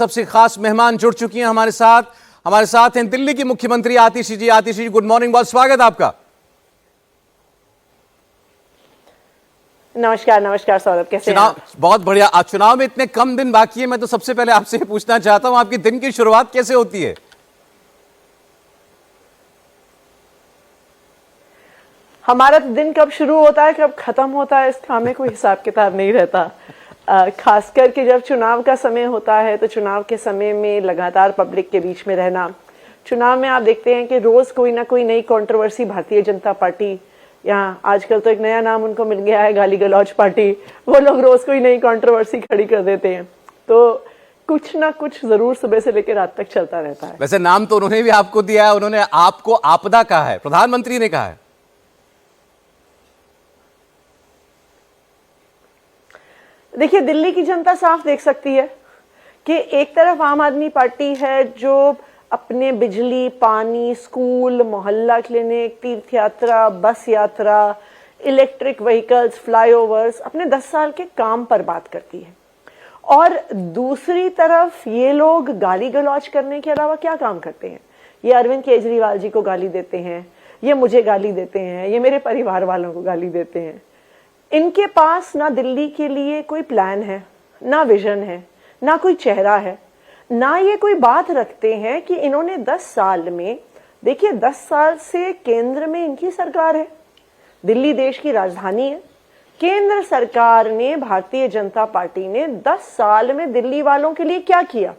सबसे खास मेहमान जुड़ चुकी हैं हमारे साथ हैं दिल्ली की मुख्यमंत्री आतिशी जी। आतिशी जी, गुड मॉर्निंग, बहुत स्वागत आपका। नमस्कार। नमस्कार सौरभ, कैसे हैं आप? बहुत बढ़िया। आज चुनाव में इतने कम दिन बाकी है, मैं तो सबसे पहले आपसे पूछना चाहता हूं, आपकी दिन की शुरुआत कैसे होती है? हमारा दिन कब शुरू होता है कब खत्म होता है इसका हमें कोई हिसाब किताब नहीं रहता। खास करके जब चुनाव का समय होता है तो चुनाव के समय में लगातार पब्लिक के बीच में रहना। चुनाव में आप देखते हैं कि रोज कोई ना कोई नई कंट्रोवर्सी भारतीय जनता पार्टी, यहाँ आजकल तो एक नया नाम उनको मिल गया है, गाली गलौज पार्टी, वो लोग रोज कोई नई कंट्रोवर्सी खड़ी कर देते हैं। तो कुछ ना कुछ जरूर सुबह से लेकर रात तक चलता रहता है। वैसे नाम तो उन्होंने भी आपको दिया है, उन्होंने आपको आपदा कहा है, प्रधानमंत्री ने कहा है। देखिए, दिल्ली की जनता साफ देख सकती है कि एक तरफ आम आदमी पार्टी है जो अपने बिजली, पानी, स्कूल, मोहल्ला क्लिनिक, तीर्थ यात्रा, बस यात्रा, इलेक्ट्रिक व्हीकल्स, फ्लाईओवर्स अपने 10 साल के काम पर बात करती है, और दूसरी तरफ ये लोग गाली गलौज करने के अलावा क्या काम करते हैं? ये अरविंद केजरीवाल जी को गाली देते हैं, ये मुझे गाली देते हैं, ये मेरे परिवार वालों को गाली देते हैं। इनके पास ना दिल्ली के लिए कोई प्लान है, ना विजन है, ना कोई चेहरा है, ना ये कोई बात रखते हैं कि इन्होंने 10 साल में, देखिए 10 साल से केंद्र में इनकी सरकार है, दिल्ली देश की राजधानी है, केंद्र सरकार ने, भारतीय जनता पार्टी ने 10 साल में दिल्ली वालों के लिए क्या किया?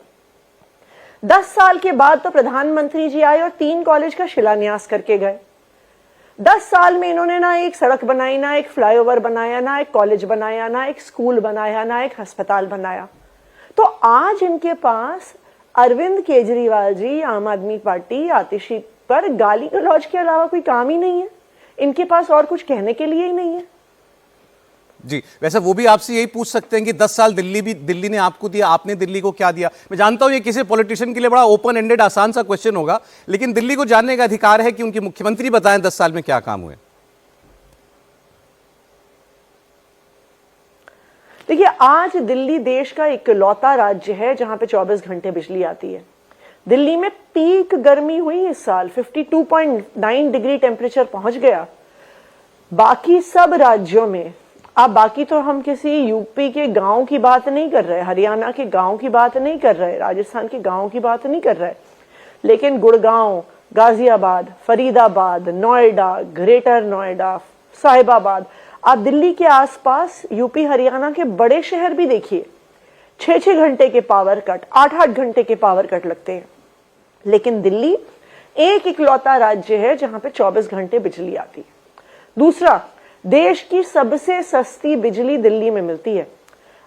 10 साल के बाद तो प्रधानमंत्री जी आए और 3 कॉलेज का शिलान्यास करके गए। 10 साल में इन्होंने ना एक सड़क बनाई, ना एक फ्लाईओवर बनाया, ना एक कॉलेज बनाया, ना एक स्कूल बनाया, ना एक अस्पताल बनाया। तो आज इनके पास अरविंद केजरीवाल जी, आम आदमी पार्टी, आतिशी पर गाली गलौज के अलावा कोई काम ही नहीं है। इनके पास और कुछ कहने के लिए ही नहीं है। जी, वैसे वो भी आपसे यही पूछ सकते हैं कि 10 साल दिल्ली ने आपको दिया, आपने दिल्ली को क्या दिया? मैं जानता हूं ये किसी पॉलिटिशियन के लिए बड़ा ओपन एंडेड आसान सा क्वेश्चन होगा, लेकिन दिल्ली को जानने का अधिकार है कि उनके मुख्यमंत्री बताएं 10 साल में क्या काम हुए। देखिए, आज दिल्ली देश का इकलौता राज्य है जहां पे 24 घंटे बिजली आती है। दिल्ली में पीक गर्मी हुई इस साल, 52.9 डिग्री टेम्परेचर पहुंच गया। बाकी सब राज्यों में, अब बाकी तो हम किसी यूपी के गांव की बात नहीं कर रहे, हरियाणा के गांव की बात नहीं कर रहे, राजस्थान के गांव की बात नहीं कर रहे, लेकिन गुड़गांव, गाजियाबाद, फरीदाबाद, नोएडा, ग्रेटर नोएडा, साहिबाबाद, आप दिल्ली के आसपास यूपी हरियाणा के बड़े शहर भी देखिए, 6-6 घंटे के पावर कट, 8-8 घंटे के पावर कट लगते हैं। लेकिन दिल्ली एक इकलौता राज्य है जहां पे 24 घंटे बिजली आती है। दूसरा, देश की सबसे सस्ती बिजली दिल्ली में मिलती है।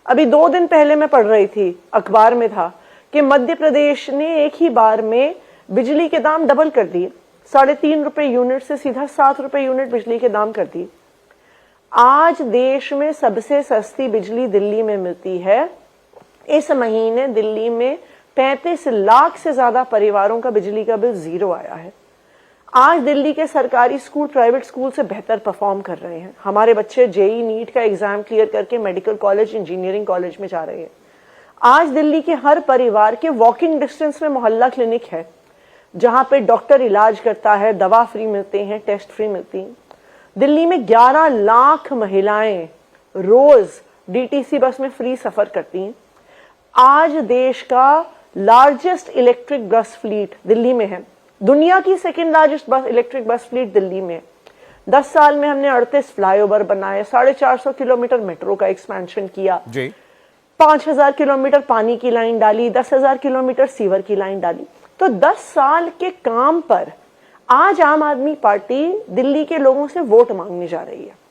अभी 2 दिन पहले मैं पढ़ रही थी, अखबार में था कि मध्य प्रदेश ने एक ही बार में बिजली के दाम डबल कर दिए, 3.5 रुपए यूनिट से सीधा 7 रुपए यूनिट बिजली के दाम कर दिए। आज देश में सबसे सस्ती बिजली दिल्ली में मिलती है। इस महीने दिल्ली में 35 लाख से ज्यादा परिवारों का बिजली का बिल 0 आया है। आज दिल्ली के सरकारी स्कूल प्राइवेट स्कूल से बेहतर परफॉर्म कर रहे हैं। हमारे बच्चे जेई नीट का एग्जाम क्लियर करके मेडिकल कॉलेज, इंजीनियरिंग कॉलेज में जा रहे हैं। आज दिल्ली के हर परिवार के वॉकिंग डिस्टेंस में मोहल्ला क्लिनिक है जहां पे डॉक्टर इलाज करता है, दवा फ्री मिलते हैं, टेस्ट फ्री मिलती हैं। दिल्ली में 11 लाख महिलाएं रोज डीटीसी बस में फ्री सफर करती हैं। आज देश का largest electric bus fleet Delhi में है, दुनिया की second largest electric bus fleet Delhi में। 10 साल में हमने 38 फ्लाईओवर बनाए, 450 किलोमीटर मेट्रो का एक्सपेंशन किया, 5000 किलोमीटर पानी की लाइन डाली, 10,000 किलोमीटर सीवर की लाइन डाली। तो 10 साल के काम पर आज आम आदमी पार्टी दिल्ली के लोगों से वोट मांगने जा रही है।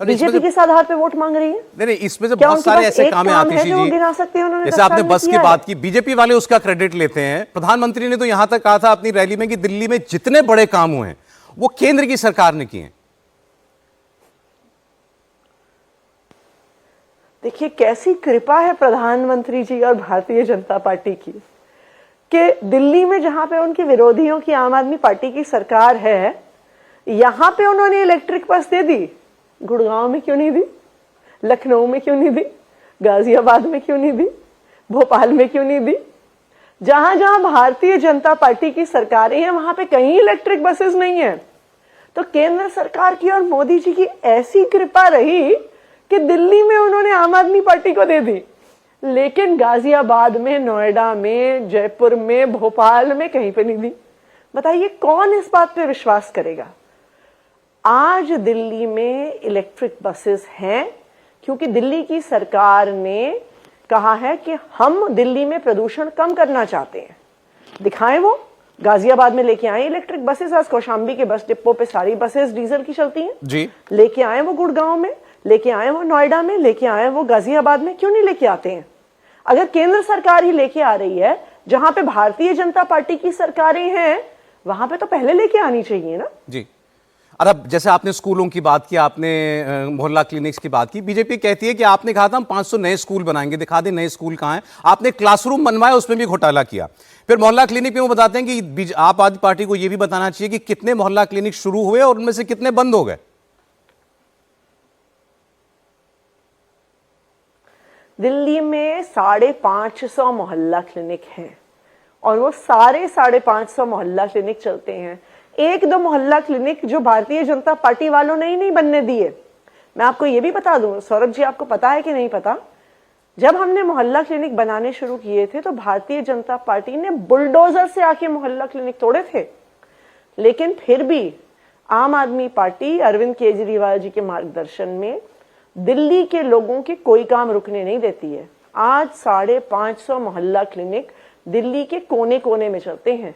बीजेपी किस आधार पे वोट मांग रही है? नहीं, इसमें से बहुत सारे ऐसे काम है आतिशी जी, गिना सकते हैं उन्होंने। जैसे आपने बस की बात की, बीजेपी वाले उसका क्रेडिट लेते हैं। प्रधानमंत्री ने तो यहां तक कहा था अपनी रैली में कि दिल्ली में जितने बड़े काम हुए हैं वो केंद्र की सरकार ने किए हैं। देखिए, कैसी कृपा है प्रधानमंत्री जी और भारतीय जनता पार्टी की कि दिल्ली में जहां पे उनके विरोधियों की आम आदमी पार्टी की सरकार है, यहां पे उन्होंने इलेक्ट्रिक बस दे दी। गुड़गांव में क्यों नहीं दी? लखनऊ में क्यों नहीं दी? गाजियाबाद में क्यों नहीं दी? भोपाल में क्यों नहीं दी? जहां जहां भारतीय जनता पार्टी की सरकारें हैं वहां पे कहीं इलेक्ट्रिक बसेस नहीं है। तो केंद्र सरकार की और मोदी जी की ऐसी कृपा रही कि दिल्ली में उन्होंने आम आदमी पार्टी को दे दी, लेकिन गाजियाबाद में, नोएडा में, जयपुर में, भोपाल में कहीं पे नहीं दी। बताइए कौन इस बात पे विश्वास करेगा? आज दिल्ली में इलेक्ट्रिक बसेस हैं क्योंकि दिल्ली की सरकार ने कहा है कि हम दिल्ली में प्रदूषण कम करना चाहते हैं। दिखाएं वो, गाजियाबाद में लेके आए इलेक्ट्रिक बसेस। आज कौशाम्बी के बस डिपो पे सारी बसेस डीजल की चलती हैं जी। लेके आए वो गुड़गांव में, लेके आए वो नोएडा में, लेके आए वो गाजियाबाद में, क्यों नहीं लेके आते हैं? अगर केंद्र सरकार ही लेके आ रही है, जहां पे भारतीय जनता पार्टी की सरकारें हैं वहां पे तो पहले लेके आनी चाहिए ना जी। और अब जैसे आपने स्कूलों की बात की, आपने मोहल्ला क्लिनिक्स की बात की, बीजेपी कहती है कि आपने कहा था हम 500 नए स्कूल बनाएंगे, दिखा दें नए स्कूल कहां हैं। आपने क्लासरूम बनवाया, उसमें भी घोटाला किया। फिर मोहल्ला क्लिनिक में वो बताते हैं कि आप आदमी पार्टी को यह भी बताना चाहिए कि कितने मोहल्ला क्लिनिक शुरू हुए और उनमें से कितने बंद हो गए। दिल्ली में 550 मोहल्ला क्लिनिक हैं और वो सारे 550 मोहल्ला क्लिनिक चलते हैं। एक दो मोहल्ला क्लिनिक जो भारतीय जनता पार्टी वालों ने ही नहीं बनने दिए। मैं आपको ये भी बता दूं, सौरभ जी आपको पता है कि नहीं पता, जब हमने मोहल्ला क्लिनिक बनाने शुरू किए थे तो भारतीय जनता पार्टी ने बुलडोजर से आके मोहल्ला क्लिनिक तोड़े थे, लेकिन फिर भी आम आदमी पार्टी अरविंद केजरीवाल जी के मार्गदर्शन में दिल्ली के लोगों के कोई काम रुकने नहीं देती है। आज 550 मोहल्ला क्लिनिक दिल्ली के कोने कोने में चलते हैं।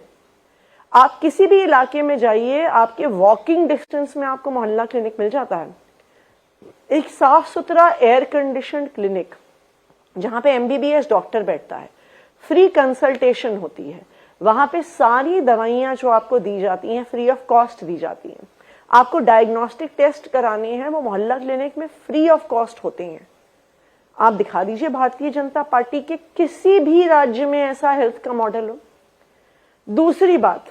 आप किसी भी इलाके में जाइए, आपके वॉकिंग डिस्टेंस में आपको मोहल्ला क्लिनिक मिल जाता है। एक साफ सुथरा एयर कंडीशन क्लिनिक जहां पे एमबीबीएस डॉक्टर बैठता है, फ्री कंसल्टेशन होती है, वहां पे सारी दवाइयां जो आपको दी जाती हैं फ्री ऑफ कॉस्ट दी जाती हैं। आपको डायग्नोस्टिक टेस्ट कराने हैं, वो मोहल्ला क्लिनिक में फ्री ऑफ कॉस्ट होते हैं। आप दिखा दीजिए भारतीय जनता पार्टी के किसी भी राज्य में ऐसा हेल्थ का मॉडल हो। दूसरी बात,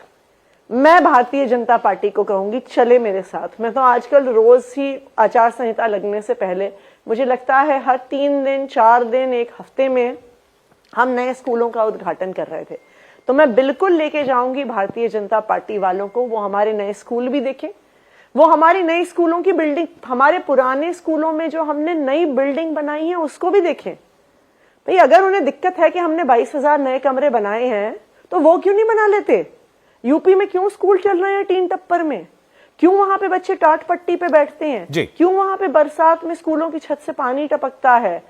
मैं भारतीय जनता पार्टी को कहूंगी चले मेरे साथ। मैं तो आजकल रोज ही आचार संहिता लगने से पहले, मुझे लगता है हर 3 दिन 4 दिन 1 हफ्ते में हम नए स्कूलों का उद्घाटन कर रहे थे, तो मैं बिल्कुल लेके जाऊंगी भारतीय जनता पार्टी वालों को, वो हमारे नए स्कूल भी देखें, वो हमारी नई स्कूलों की बिल्डिंग, हमारे पुराने स्कूलों में जो हमने नई बिल्डिंग बनाई है उसको भी देखें। भाई अगर उन्हें दिक्कत है कि हमने 22,000 नए कमरे बनाए हैं तो वो क्यों नहीं बना लेते? यूपी में क्यों स्कूल चल रहे हैं टीन टप्पर में? क्यों वहां पे बच्चे टाट पट्टी पे बैठते हैं? क्यों वहां पे बरसात में स्कूलों की छत से पानी टपकता है?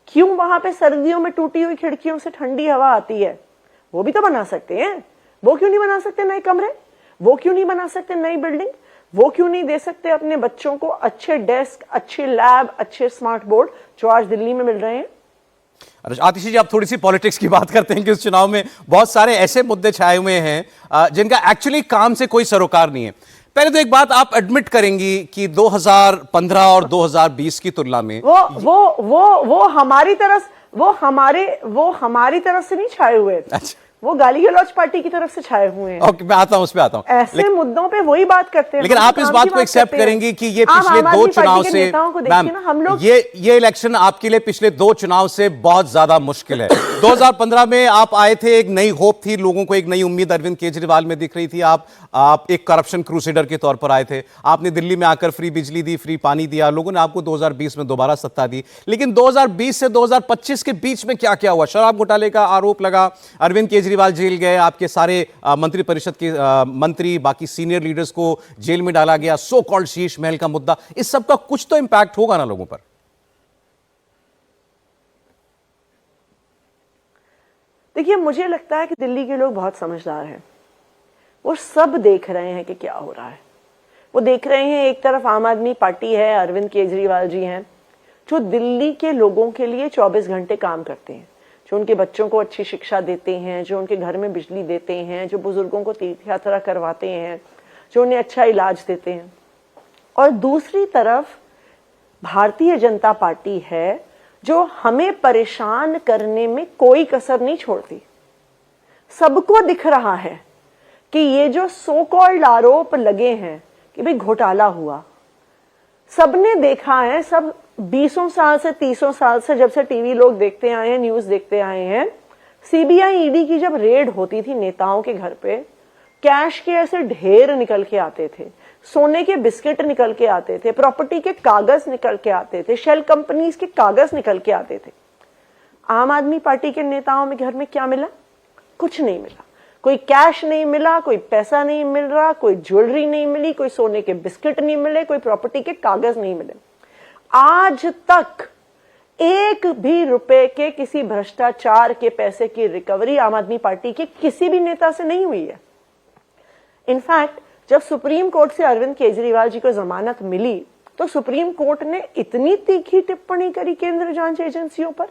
क्यों वहां पे सर्दियों में टूटी हुई खिड़कियों से ठंडी हवा आती है? वो भी तो बना सकते हैं। वो क्यों नहीं बना सकते नए कमरे? वो क्यों नहीं बना सकते नई बिल्डिंग? वो क्यों नहीं दे सकते अपने बच्चों को अच्छे डेस्क, अच्छे लैब, अच्छे स्मार्ट बोर्ड जो आज दिल्ली में मिल रहे हैं? आतिशी जी, आप थोड़ी सी पॉलिटिक्स की बात करते हैं कि इस चुनाव में बहुत सारे ऐसे मुद्दे छाए हुए हैं जिनका एक्चुअली काम से कोई सरोकार नहीं है। पहले तो एक बात आप एडमिट करेंगी कि 2015 और 2020 की तुलना में वो हमारी तरफ से नहीं छाए हुए। अच्छा, वो गाली गलौज पार्टी की तरफ से छाए हुए हैं। ओके, मैं आता हूं, उस पे आता हूं। ऐसे मुद्दों पे वही बात करते हैं। लेकिन आप इस बात को एक्सेप्ट करेंगी कि ये पिछले 2 चुनाव से, मैम, हम लोग ये इलेक्शन आपके लिए पिछले 2 चुनाव से बहुत ज्यादा मुश्किल है। 2015 में आप आए थे, एक नई होप थी, लोगों को एक नई उम्मीद अरविंद केजरीवाल में दिख रही थी। आप एक करप्शन क्रूसेडर के तौर पर आए थे। आपने दिल्ली में आकर फ्री बिजली दी, फ्री पानी दिया, लोगों ने आपको 2020 में दोबारा सत्ता दी। लेकिन 2020 से 2025 के बीच में क्या क्या हुआ? शराब घोटाले का आरोप लगा, अरविंद केजरीवाल जेल गए, आपके सारे मंत्रिपरिषद के मंत्री, बाकी सीनियर लीडर्स को जेल में डाला गया, सो कॉल्ड शीश महल का मुद्दा, इस सब का कुछ तो इंपैक्ट होगा ना लोगों पर। देखिए, मुझे लगता है कि दिल्ली के लोग बहुत समझदार हैं। वो सब देख रहे हैं कि क्या हो रहा है। वो देख रहे हैं, एक तरफ आम आदमी पार्टी है, अरविंद केजरीवाल जी हैं, जो दिल्ली के लोगों के लिए 24 घंटे काम करते हैं, जो उनके बच्चों को अच्छी शिक्षा देते हैं, जो उनके घर में बिजली देते हैं, जो बुजुर्गों को तीर्थ यात्रा करवाते हैं, जो उन्हें अच्छा इलाज देते हैं। और दूसरी तरफ भारतीय जनता पार्टी है जो हमें परेशान करने में कोई कसर नहीं छोड़ती। सबको दिख रहा है कि ये जो सो कॉल्ड आरोप लगे हैं कि भाई घोटाला हुआ, सबने देखा है, सब 20 साल से 30 साल से जब से टीवी लोग देखते आए हैं, न्यूज देखते आए हैं, सीबीआई ईडी की जब रेड होती थी नेताओं के घर पे, कैश के ऐसे ढेर निकल के आते थे, सोने के बिस्किट निकल के आते थे, प्रॉपर्टी के कागज निकल के आते थे, शेल कंपनीज के कागज निकल के आते थे। आम आदमी पार्टी के नेताओं में घर में क्या मिला? कुछ नहीं मिला। कोई कैश नहीं मिला, कोई पैसा नहीं मिल रहा, कोई ज्वेलरी नहीं मिली, कोई सोने के बिस्किट नहीं मिले, कोई प्रॉपर्टी के कागज नहीं मिले। आज तक एक भी रुपए के किसी भ्रष्टाचार के पैसे की रिकवरी आम आदमी पार्टी के किसी भी नेता से नहीं हुई है। इनफैक्ट जब सुप्रीम कोर्ट से अरविंद केजरीवाल जी को जमानत मिली तो सुप्रीम कोर्ट ने इतनी तीखी टिप्पणी करी केंद्र जांच एजेंसियों पर।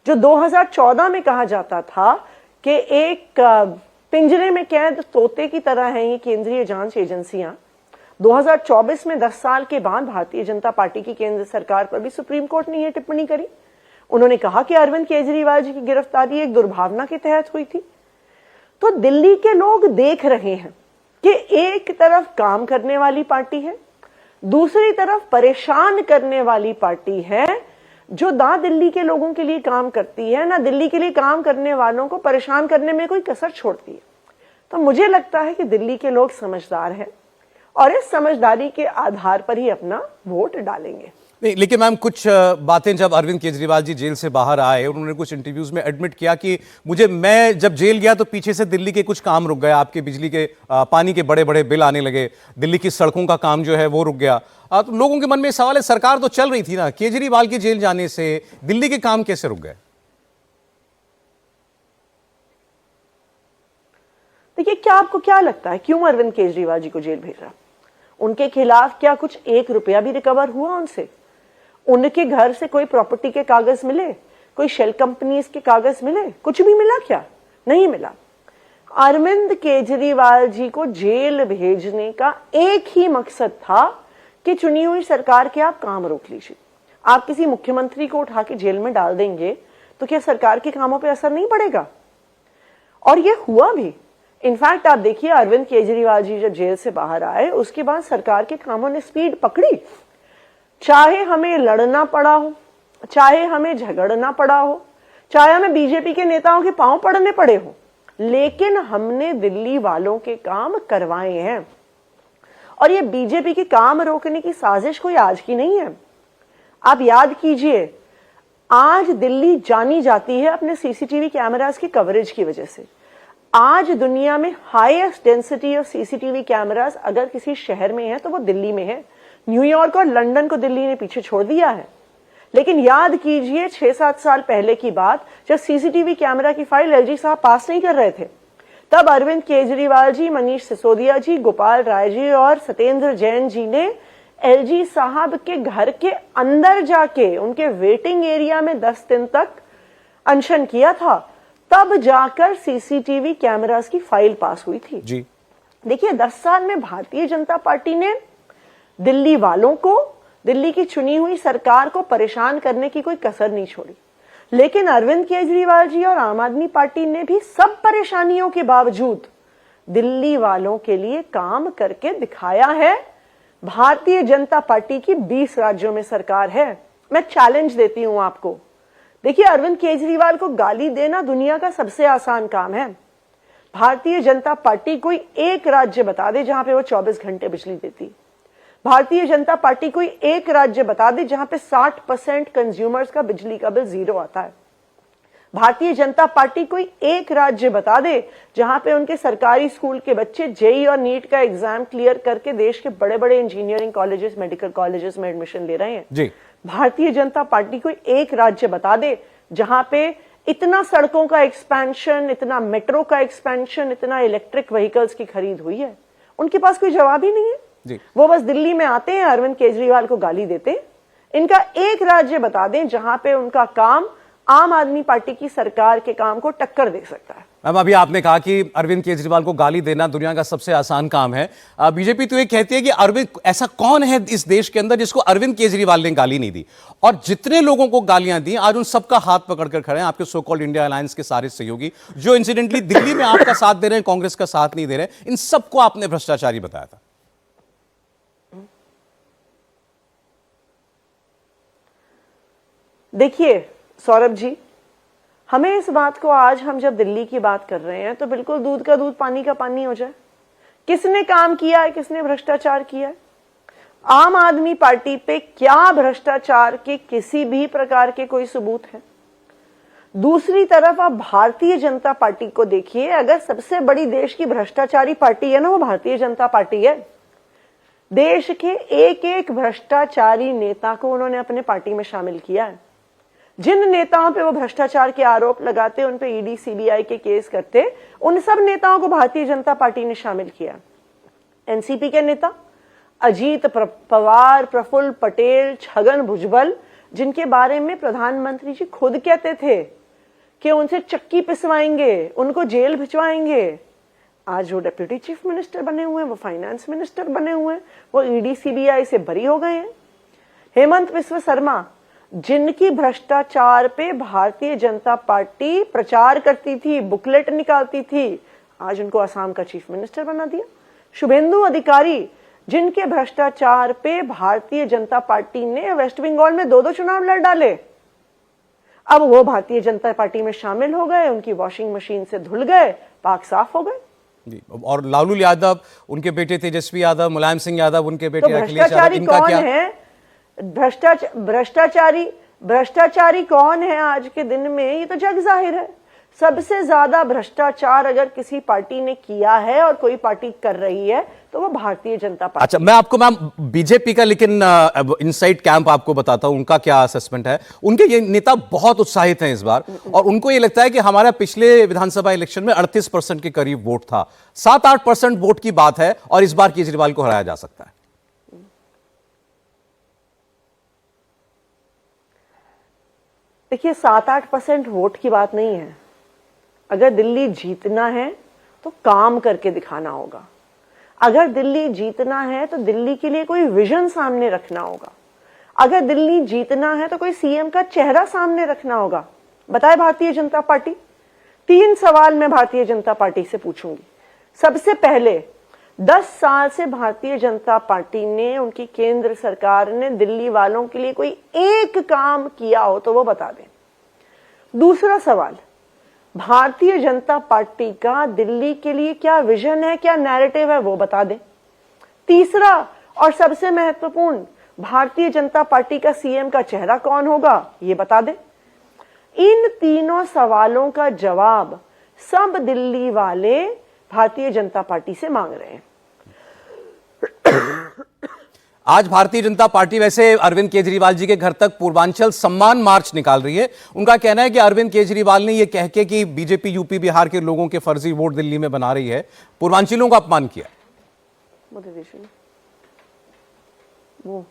जो 2014 में कहा जाता था कि एक पिंजरे में कैद तोते की तरह हैं ये केंद्रीय जांच एजेंसियां, 2024 में 10 साल के बाद भारतीय जनता पार्टी की केंद्र सरकार पर भी सुप्रीम कोर्ट ने यह टिप्पणी करी। उन्होंने कहा कि अरविंद केजरीवाल जी की गिरफ्तारी एक दुर्भावना के तहत हुई थी। तो दिल्ली के लोग देख रहे हैं कि एक तरफ काम करने वाली पार्टी है, दूसरी तरफ परेशान करने वाली पार्टी है, जो ना दिल्ली के लोगों के लिए काम करती है, ना दिल्ली के लिए काम करने वालों को परेशान करने में कोई कसर छोड़ती है। तो मुझे लगता है कि दिल्ली के लोग समझदार हैं और इस समझदारी के आधार पर ही अपना वोट डालेंगे। नहीं, लेकिन मैम कुछ बातें जब अरविंद केजरीवाल जी जेल से बाहर आए, उन्होंने कुछ इंटरव्यूज में एडमिट किया कि मैं जब जेल गया तो पीछे से दिल्ली के कुछ काम रुक गया, आपके बिजली के पानी के बड़े बड़े बिल आने लगे, दिल्ली की सड़कों का काम जो है वो रुक गया। तो लोगों के मन में सवाल है, सरकार तो चल रही थी ना, केजरीवाल के जेल जाने से दिल्ली के काम कैसे रुक गए? देखिए, क्या आपको क्या लगता है क्यों अरविंद केजरीवाल जी को जेल भेजा? उनके खिलाफ क्या कुछ 1 रुपया भी रिकवर हुआ उनसे? उनके घर से कोई प्रॉपर्टी के कागज मिले, कोई शेल कंपनीज के कागज मिले? कुछ भी मिला क्या? नहीं मिला। अरविंद केजरीवाल जी को जेल भेजने का एक ही मकसद था कि चुनी हुई सरकार के आप काम रोक लीजिए। आप किसी मुख्यमंत्री को उठा के जेल में डाल देंगे तो क्या सरकार के कामों पे असर नहीं पड़ेगा? और ये हुआ भी। इनफैक्ट आप देखिए, अरविंद केजरीवाल जी जब जेल से बाहर आए उसके बाद सरकार के कामों ने स्पीड पकड़ी। चाहे हमें लड़ना पड़ा हो, चाहे हमें झगड़ना पड़ा हो, चाहे हमें बीजेपी के नेताओं के पांव पड़ने पड़े हो, लेकिन हमने दिल्ली वालों के काम करवाए हैं। और ये बीजेपी के काम रोकने की साजिश कोई आज की नहीं है। आप याद कीजिए, आज दिल्ली जानी जाती है अपने सीसीटीवी कैमरास की कवरेज की वजह से। आज दुनिया में highest density of CCTV cameras अगर किसी शहर में है तो वो दिल्ली में है। न्यूयॉर्क और लंदन को दिल्ली ने पीछे छोड़ दिया है। लेकिन याद कीजिए 6-7 साल पहले की बात, जब सीसीटीवी कैमरा की फाइल एलजी साहब पास नहीं कर रहे थे, तब अरविंद केजरीवाल जी, मनीष सिसोदिया जी, गोपाल राय जी और सत्येंद्र जैन जी ने एलजी साहब के घर के अंदर जाके उनके वेटिंग एरिया में 10 दिन तक अनशन किया था। तब जाकर सीसीटीवी कैमरास की फाइल पास हुई थी जी। देखिए, 10 साल में भारतीय जनता पार्टी ने दिल्ली वालों को, दिल्ली की चुनी हुई सरकार को परेशान करने की कोई कसर नहीं छोड़ी। लेकिन अरविंद केजरीवाल जी और आम आदमी पार्टी ने भी सब परेशानियों के बावजूद दिल्ली वालों के लिए काम करके दिखाया है। भारतीय जनता पार्टी की 20 राज्यों में सरकार है। मैं चैलेंज देती हूं आपको। देखिए, अरविंद केजरीवाल को गाली देना दुनिया का सबसे आसान काम है। भारतीय जनता पार्टी कोई एक राज्य बता दे जहां पे वो 24 घंटे बिजली देती। भारतीय जनता पार्टी कोई एक राज्य बता दे जहां पे 60% कंज्यूमर्स का बिजली का बिल 0 आता है। भारतीय जनता पार्टी कोई एक राज्य बता दे जहां पे उनके सरकारी स्कूल के बच्चे जेई और नीट का एग्जाम क्लियर करके देश के बड़े बड़े इंजीनियरिंग कॉलेजेस, मेडिकल कॉलेजेस में एडमिशन ले रहे हैं। जी। भारतीय जनता पार्टी कोई एक राज्य बता दे जहां पे इतना सड़कों का एक्सपेंशन, इतना मेट्रो का एक्सपेंशन, इतना इलेक्ट्रिक व्हीकल्स की खरीद हुई है। उनके पास कोई जवाब ही नहीं है जी। वो बस दिल्ली में आते हैं, अरविंद केजरीवाल को गाली देते हैं। इनका एक राज्य बता दें जहां पे उनका काम आम आदमी पार्टी की सरकार के काम को टक्कर दे सकता है। अब अभी आपने कहा कि अरविंद केजरीवाल को गाली देना दुनिया का सबसे आसान काम है। बीजेपी तो ये कहती है कि अरविंद, ऐसा कौन है इस देश के अंदर जिसको अरविंद केजरीवाल ने गाली नहीं दी? और जितने लोगों को गालियां दी, आज उन सबका हाथ पकड़कर खड़े हैं आपके सो कॉल्ड इंडिया अलायंस के सारे सहयोगी, जो इंसिडेंटली दिल्ली में आपका साथ दे रहे हैं, कांग्रेस का साथ नहीं दे रहे। इन सबको आपने भ्रष्टाचारी बताया था। देखिए सौरभ जी, हमें इस बात को आज हम जब दिल्ली की बात कर रहे हैं तो बिल्कुल दूध का दूध पानी का पानी हो जाए। किसने काम किया है, किसने भ्रष्टाचार किया है? आम आदमी पार्टी पे क्या भ्रष्टाचार के किसी भी प्रकार के कोई सबूत है? दूसरी तरफ आप भारतीय जनता पार्टी को देखिए, अगर सबसे बड़ी देश की भ्रष्टाचारी पार्टी है ना, वो भारतीय जनता पार्टी है। देश के एक एक भ्रष्टाचारी नेता को उन्होंने अपने पार्टी में शामिल किया है। जिन नेताओं पे वो भ्रष्टाचार के आरोप लगाते, उन पे ईडी सीबीआई के केस करते, उन सब नेताओं को भारतीय जनता पार्टी ने शामिल किया। एनसीपी के नेता अजीत पवार, प्रफुल्ल पटेल, छगन भुजबल, जिनके बारे में प्रधानमंत्री जी खुद कहते थे कि उनसे चक्की पिसवाएंगे, उनको जेल भिजवाएंगे, आज वो डिप्टी चीफ मिनिस्टर बने हुए हैं, वो फाइनेंस मिनिस्टर बने हुए हैं, वो ईडी सीबीआई से बरी हो गए हैं। हेमंत बिस्वा शर्मा, जिनकी भ्रष्टाचार पे भारतीय जनता पार्टी प्रचार करती थी, बुकलेट निकालती थी, आज उनको असम का चीफ मिनिस्टर बना दिया। शुभेंदु अधिकारी, जिनके भ्रष्टाचार पे भारतीय जनता पार्टी ने वेस्ट बंगाल में 2-2 चुनाव लड़ डाले, अब वो भारतीय जनता पार्टी में शामिल हो गए, उनकी वॉशिंग मशीन से धुल गए, पाक साफ हो गए। जी, और लालू यादव, उनके बेटे तेजस्वी यादव, मुलायम सिंह यादव, उनके बेटे तो अखिलेश यादव, भ्रष्टाचारी इनका कौन क्या? है? भ्रष्टाचारी कौन है आज के दिन में? ये तो जग जाहिर है। सबसे ज्यादा भ्रष्टाचार अगर किसी पार्टी ने किया है और कोई पार्टी कर रही है तो वो भारतीय जनता पार्टी। अच्छा, मैं आपको मैम बीजेपी का लेकिन इनसाइड कैंप आपको बताता हूं, उनका क्या असेसमेंट है। उनके ये नेता बहुत उत्साहित हैं इस बार, और उनको ये लगता है कि हमारा पिछले विधानसभा इलेक्शन में 38% के करीब वोट था, 7-8% वोट की बात है, और इस बार केजरीवाल को हराया जा सकता है। देखिए, 7-8% वोट की बात नहीं है। अगर दिल्ली जीतना है तो काम करके दिखाना होगा। अगर दिल्ली जीतना है तो दिल्ली के लिए कोई विजन सामने रखना होगा। अगर दिल्ली जीतना है तो कोई सीएम का चेहरा सामने रखना होगा। बताए भारतीय जनता पार्टी? 3 सवाल मैं भारतीय जनता पार्टी से पूछूंगी। सबसे पहले, 10 साल से भारतीय जनता पार्टी ने, उनकी केंद्र सरकार ने दिल्ली वालों के लिए कोई एक काम किया हो तो वो बता दें। दूसरा सवाल, भारतीय जनता पार्टी का दिल्ली के लिए क्या विजन है, क्या नैरेटिव है, वो बता दें। तीसरा और सबसे महत्वपूर्ण, भारतीय जनता पार्टी का सीएम का चेहरा कौन होगा, ये बता दें। इन तीनों सवालों का जवाब सब दिल्ली वाले भारतीय जनता पार्टी से मांग रहे हैं। आज भारतीय जनता पार्टी वैसे अरविंद केजरीवाल जी के घर तक पूर्वांचल सम्मान मार्च निकाल रही है। उनका कहना है कि अरविंद केजरीवाल ने यह कह के कि बीजेपी यूपी बिहार के लोगों के फर्जी वोट दिल्ली में बना रही है, पूर्वांचलों का अपमान किया। वो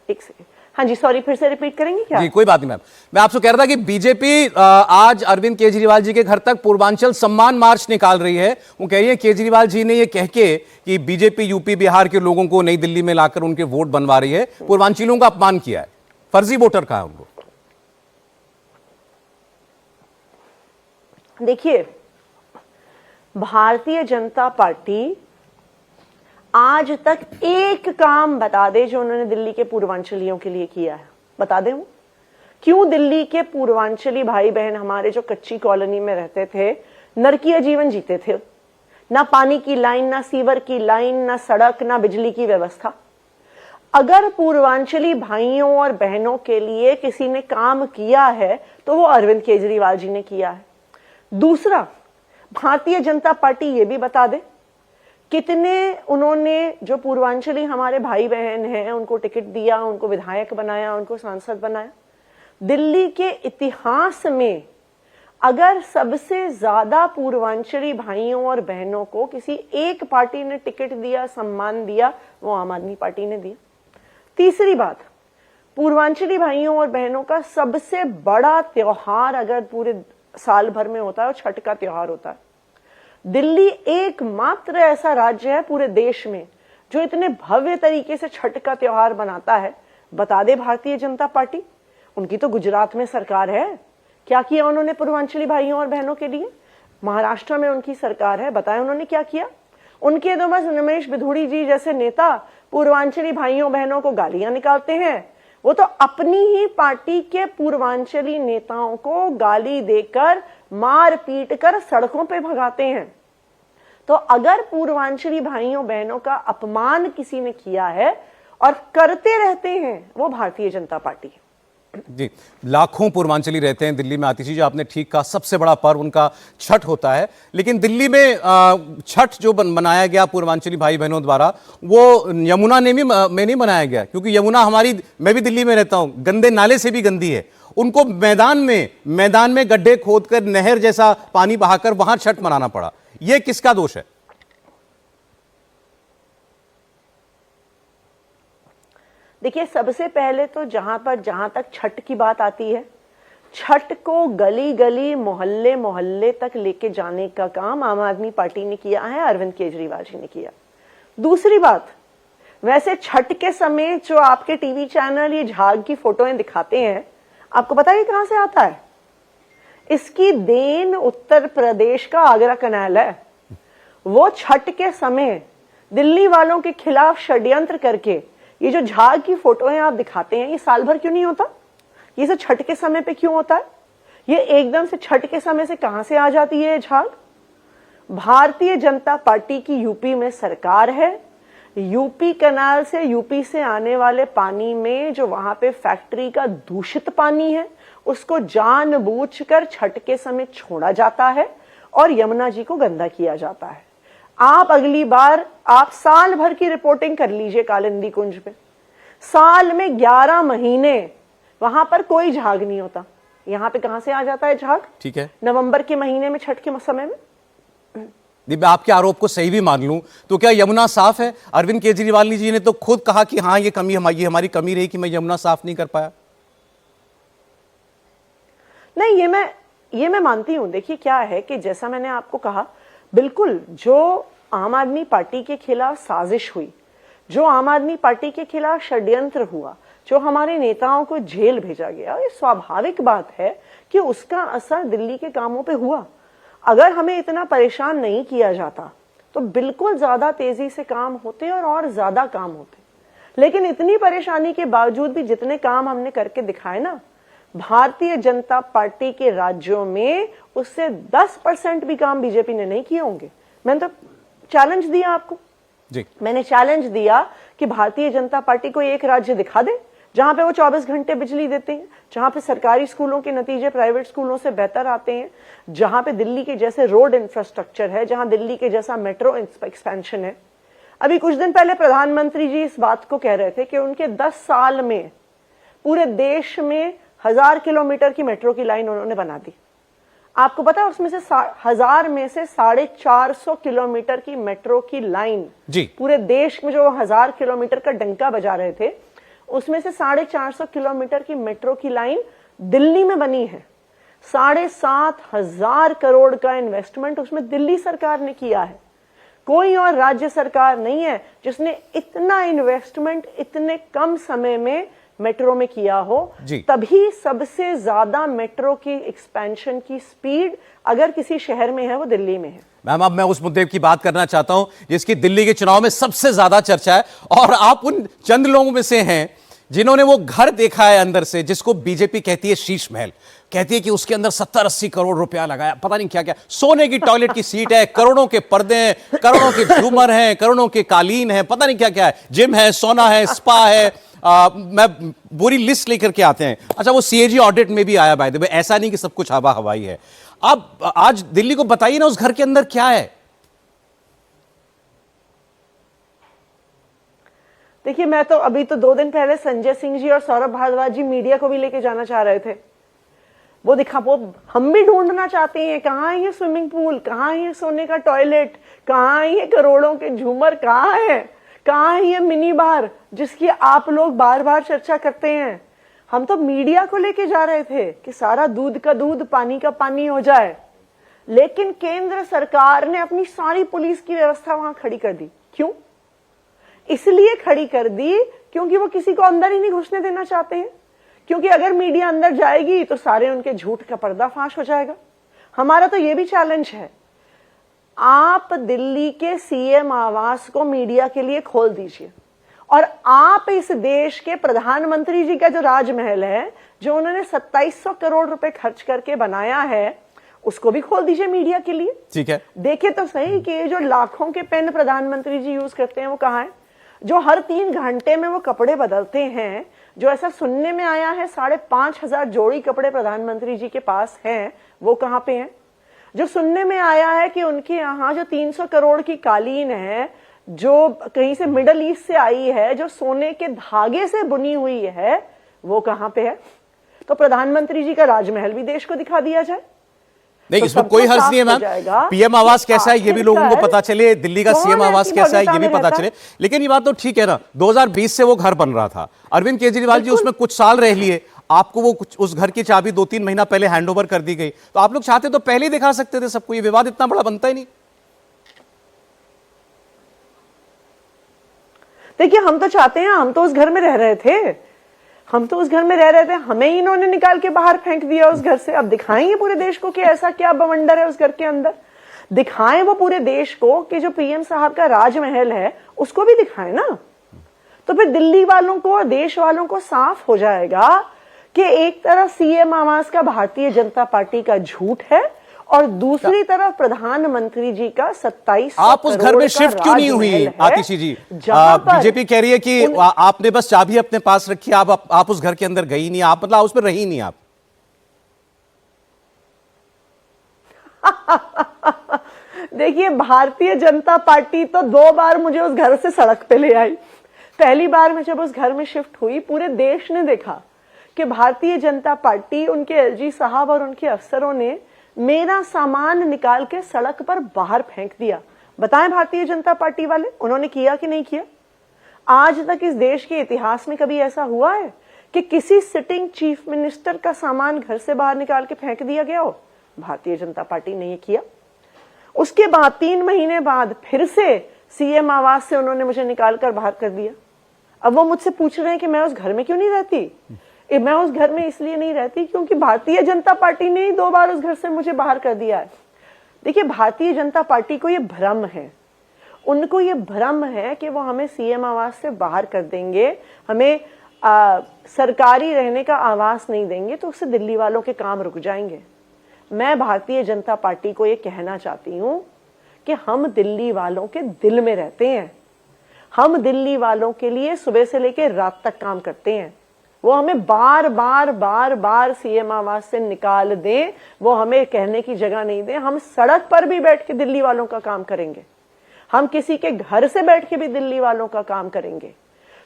एक सेकंड, हाँ जी, सॉरी, फिर से रिपीट करेंगे क्या? जी, कोई बात नहीं मैम। मैं आपसे कह रहा था कि बीजेपी आज अरविंद केजरीवाल जी के घर तक पूर्वांचल सम्मान मार्च निकाल रही है। वो कह रही है केजरीवाल जी ने ये कह के कि बीजेपी यूपी बिहार के लोगों को नई दिल्ली में लाकर उनके वोट बनवा रही है, पूर्वांचलों का अपमान किया है, फर्जी वोटर कहा है उनको। देखिए, भारतीय जनता पार्टी आज तक एक काम बता दे जो उन्होंने दिल्ली के पूर्वांचलियों के लिए किया है, बता दें। क्यों दिल्ली के पूर्वांचली भाई बहन हमारे जो कच्ची कॉलोनी में रहते थे, नरकीय जीवन जीते थे, ना पानी की लाइन, ना सीवर की लाइन, ना सड़क, ना बिजली की व्यवस्था। अगर पूर्वांचली भाइयों और बहनों के लिए किसी ने काम किया है तो वो अरविंद केजरीवाल जी ने किया है। दूसरा, भारतीय जनता पार्टी ये भी बता दे कितने उन्होंने, जो पूर्वांचली हमारे भाई बहन हैं, उनको टिकट दिया, उनको विधायक बनाया, उनको सांसद बनाया। दिल्ली के इतिहास में अगर सबसे ज्यादा पूर्वांचली भाइयों और बहनों को किसी एक पार्टी ने टिकट दिया, सम्मान दिया, वो आम आदमी पार्टी ने दिया। तीसरी बात, पूर्वांचली भाइयों और बहनों का सबसे बड़ा त्योहार अगर पूरे साल भर में होता है, वो छठ का त्योहार होता है। दिल्ली एकमात्र ऐसा राज्य है पूरे देश में जो इतने भव्य तरीके से छठ का त्योहार मनाता है। बता दे भारतीय जनता पार्टी, उनकी तो गुजरात में सरकार है, क्या किया उन्होंने पूर्वांचली भाइयों और बहनों के लिए? महाराष्ट्र में उनकी सरकार है, बताएं उन्होंने क्या किया? उनके तो बस रमेश बिधूड़ी जी जैसे नेता पूर्वांचली भाइयों बहनों को गालियां निकालते हैं, वो तो अपनी ही पार्टी के पूर्वांचली नेताओं को गाली देकर, मार पीट कर सड़कों पे भगाते हैं। तो अगर पूर्वांचली भाइयों बहनों का अपमान किसी ने किया है और करते रहते हैं, वो भारतीय जनता पार्टी है। जी, लाखों पूर्वांचली रहते हैं दिल्ली में। आतिशी जी, आपने ठीक कहा, सबसे बड़ा पर्व उनका छठ होता है। लेकिन दिल्ली में छठ जो मनाया गया पूर्वांचली भाई बहनों द्वारा, वो यमुना में नहीं मनाया गया, क्योंकि यमुना हमारी, मैं भी दिल्ली में रहता हूं, गंदे नाले से भी गंदी है। उनको मैदान में गड्ढे खोदकर नहर जैसा पानी बहाकर वहां छठ मनाना पड़ा। यह किसका दोष है? देखिए, सबसे पहले तो जहां तक छठ की बात आती है, छठ को गली गली, मोहल्ले मोहल्ले तक लेके जाने का काम आम आदमी पार्टी ने किया है, अरविंद केजरीवाल जी ने किया। दूसरी बात, वैसे छठ के समय जो आपके टीवी चैनल ये झाग की फोटोएं दिखाते हैं, आपको पता है कहां से आता है? इसकी देन उत्तर प्रदेश का आगरा कनाल है। वो छठ के समय दिल्ली वालों के खिलाफ षड्यंत्र करके ये जो झाग की फोटोएं आप दिखाते हैं, ये साल भर क्यों नहीं होता? ये सब छठ के समय पे क्यों होता है? ये एकदम से छठ के समय से कहां से आ जाती है झाग? भारतीय जनता पार्टी की यूपी में सरकार है। यूपी कनाल से, यूपी से आने वाले पानी में जो वहां पे फैक्ट्री का दूषित पानी है, उसको जानबूझकर छठ के समय छोड़ा जाता है और यमुना जी को गंदा किया जाता है। आप अगली बार आप साल भर की रिपोर्टिंग कर लीजिए कालिंदी कुंज पे। साल में 11 महीने वहां पर कोई झाग नहीं होता। यहां पे कहां से आ जाता है झाग? ठीक है, नवंबर के महीने में, छठ के समय में। मैं आपके आरोप को सही भी मान लूं तो क्या यमुना साफ है? अरविंद केजरीवाल जी ने तो खुद कहा कि हाँ, ये हमारी कमी रही कि मैं यमुना साफ नहीं कर पाया। नहीं, ये मैं मानती हूं। देखिए, क्या है कि जैसा मैंने आपको कहा, बिल्कुल जो आम आदमी पार्टी के खिलाफ साजिश हुई, जो आम आदमी पार्टी के खिलाफ षड्यंत्र हुआ, जो हमारे नेताओं को जेल भेजा गया, ये स्वाभाविक बात है कि उसका असर दिल्ली के कामों पे हुआ। अगर हमें इतना परेशान नहीं किया जाता तो बिल्कुल ज्यादा तेजी से काम होते और ज्यादा काम होते। लेकिन इतनी परेशानी के बावजूद भी जितने काम हमने करके दिखाए ना, भारतीय जनता पार्टी के राज्यों में उससे 10% भी काम बीजेपी ने नहीं किए होंगे। मैंने तो चैलेंज दिया आपको जी। मैंने चैलेंज दिया कि भारतीय जनता पार्टी को एक राज्य दिखा दे जहां पे वो 24 घंटे बिजली देते हैं, जहां पे सरकारी स्कूलों के नतीजे प्राइवेट स्कूलों से बेहतर आते हैं, जहां पे दिल्ली के जैसे रोड इंफ्रास्ट्रक्चर है, जहां दिल्ली के जैसा मेट्रो एक्सपेंशन है। अभी कुछ दिन पहले प्रधानमंत्री जी इस बात को कह रहे थे कि उनके 10 साल में पूरे देश में 1000 किलोमीटर की मेट्रो की लाइन उन्होंने बना दी। आपको पता है उसमें से 1000 में से 450 किलोमीटर की मेट्रो की लाइन जी, पूरे देश में जो 1000 किलोमीटर का डंका बजा रहे थे, उसमें से 450 किलोमीटर की मेट्रो की लाइन दिल्ली में बनी है। 7,500 करोड़ का इन्वेस्टमेंट उसमें दिल्ली सरकार ने किया है। कोई और राज्य सरकार नहीं है जिसने इतना इन्वेस्टमेंट इतने कम समय में मेट्रो में किया हो। तभी सबसे ज्यादा मेट्रो की एक्सपेंशन की स्पीड अगर किसी शहर में है वो दिल्ली में है। मैम, अब मैं उस मुद्दे की बात करना चाहता हूं जिसकी दिल्ली के चुनाव में सबसे ज्यादा चर्चा है, और आप उन चंद लोगों में से हैं जिन्होंने वो घर देखा है अंदर से जिसको बीजेपी कहती है शीश महल। कहती है कि उसके अंदर 70-80 करोड़ रुपया लगाया, पता नहीं क्या क्या, सोने की टॉयलेट की सीट है, करोड़ों के पर्दे हैं, करोड़ों के झूमर हैं, करोड़ों के कालीन हैं, पता नहीं क्या क्या है, जिम है, सोना है, स्पा है। मैं पूरी लिस्ट लेकर के आते हैं। अच्छा, वो सीएजी ऑडिट में भी आया बाय द वे, ऐसा नहीं कि सब कुछ हवा हवाई है। अब आज दिल्ली को बताइए ना उस घर के अंदर क्या है। देखिए, मैं तो अभी तो 2 दिन पहले संजय सिंह जी और सौरभ भारद्वाज जी मीडिया को भी लेके जाना चाह रहे थे। वो हम भी ढूंढना चाहते हैं कहां है ये स्विमिंग पूल, कहां है ये सोने का टॉयलेट, कहां है ये करोड़ों के झूमर, कहां है ये मिनी बार जिसकी आप लोग बार बार चर्चा करते हैं। हम तो मीडिया को लेके जा रहे थे कि सारा दूध का दूध, पानी का पानी हो जाए, लेकिन केंद्र सरकार ने अपनी सारी पुलिस की व्यवस्था वहां खड़ी कर दी। क्यों? इसलिए खड़ी कर दी क्योंकि वो किसी को अंदर ही नहीं घुसने देना चाहते हैं, क्योंकि अगर मीडिया अंदर जाएगी तो सारे उनके झूठ का पर्दाफाश हो जाएगा। हमारा तो ये भी चैलेंज है, आप दिल्ली के सीएम आवास को मीडिया के लिए खोल दीजिए और आप इस देश के प्रधानमंत्री जी का जो राजमहल है, जो उन्होंने 2700 करोड़ रुपए खर्च करके बनाया है, उसको भी खोल दीजिए मीडिया के लिए। ठीक है, देखे तो सही कि ये जो लाखों के पेन प्रधानमंत्री जी यूज करते हैं वो कहाँ है, जो हर 3 घंटे में वो कपड़े बदलते हैं, जो ऐसा सुनने में आया है 5,500 जोड़ी कपड़े प्रधानमंत्री जी के पास हैं, वो कहाँ पे हैं। जो सुनने में आया है कि उनके यहाँ जो 300 करोड़ की कालीन है, जो कहीं से मिडल ईस्ट से आई है, जो सोने के धागे से बुनी हुई है, वो कहाँ पे है। तो प्रधानमंत्री जी का राजमहल भी देश को दिखा दिया जाए। नहीं, तो इसमें सबको कोई हर्ज साफ नहीं है हो मैम। जाएगा पीएम आवास कि कैसा है ये भी लोगों को आखिरकार पता चले, दिल्ली का कौन सीएम आवास ऐसी कैसा है ये भव्यता भी में पता रहता चले। है? लेकिन ये बात तो ठीक है ना, 2020 से वो घर बन रहा था, अरविंद केजरीवाल जी उसमें कुछ साल रह लिए, आपको वो कुछ उस घर की चाबी 2-3 महीना पहले हैंडओवर कर दी गई, तो आप लोग चाहते तो पहले ही दिखा सकते थे सबको, ये विवाद इतना बड़ा बनता ही नहीं। देखिए, हम तो चाहते हैं, हम तो उस घर में रह रहे थे, हमें ही इन्होंने निकाल के बाहर फेंक दिया उस घर से। अब दिखाएंगे पूरे देश को कि ऐसा क्या बवंडर है उस घर के अंदर, दिखाएं वो पूरे देश को कि जो पीएम साहब का राजमहल है उसको भी दिखाएं ना। तो फिर दिल्ली वालों को और देश वालों को साफ हो जाएगा कि एक तरफ सीएम आवास का भारतीय जनता पार्टी का झूठ है और दूसरी तरफ प्रधानमंत्री जी का 2700 आप उस घर में शिफ्ट क्यों नहीं हुई आतिशी जी? बीजेपी कह रही है कि आपने बस चाबी अपने पास रखी, आप उस घर के अंदर गई नहीं, आप मतलब उसमें रही नहीं आप। देखिए, भारतीय जनता पार्टी तो 2 बार मुझे उस घर से सड़क पे ले आई। पहली बार मैं जब उस घर में शिफ्ट हुई, पूरे देश ने देखा कि भारतीय जनता पार्टी, उनके एलजी साहब और उनके अफसरों ने मेरा सामान निकाल के सड़क पर बाहर फेंक दिया। बताएं भारतीय जनता पार्टी वाले, उन्होंने किया कि नहीं किया? आज तक इस देश के इतिहास में कभी ऐसा हुआ है कि किसी सिटिंग चीफ मिनिस्टर का सामान घर से बाहर निकाल के फेंक दिया गया हो? भारतीय जनता पार्टी ने ये किया। उसके बाद 3 महीने बाद फिर से सीएम आवास से उन्होंने मुझे निकालकर बाहर कर दिया। अब वो मुझसे पूछ रहे हैं कि मैं उस घर में क्यों नहीं रहती। मैं उस घर में इसलिए नहीं रहती क्योंकि भारतीय जनता पार्टी ने ही 2 बार उस घर से मुझे बाहर कर दिया है। देखिए, भारतीय जनता पार्टी को ये भ्रम है, उनको ये भ्रम है कि वो हमें सीएम आवास से बाहर कर देंगे, हमें सरकारी रहने का आवास नहीं देंगे तो उससे दिल्ली वालों के काम रुक जाएंगे। मैं भारतीय जनता पार्टी को ये कहना चाहती हूं कि हम दिल्ली वालों के दिल में रहते हैं, हम दिल्ली वालों के लिए सुबह से लेकर रात तक काम करते हैं। वो हमें बार बार सीएम आवास से निकाल दें, वो हमें कहने की जगह नहीं दें, हम सड़क पर भी बैठ के दिल्ली वालों का काम करेंगे, हम किसी के घर से बैठ के भी दिल्ली वालों का काम करेंगे।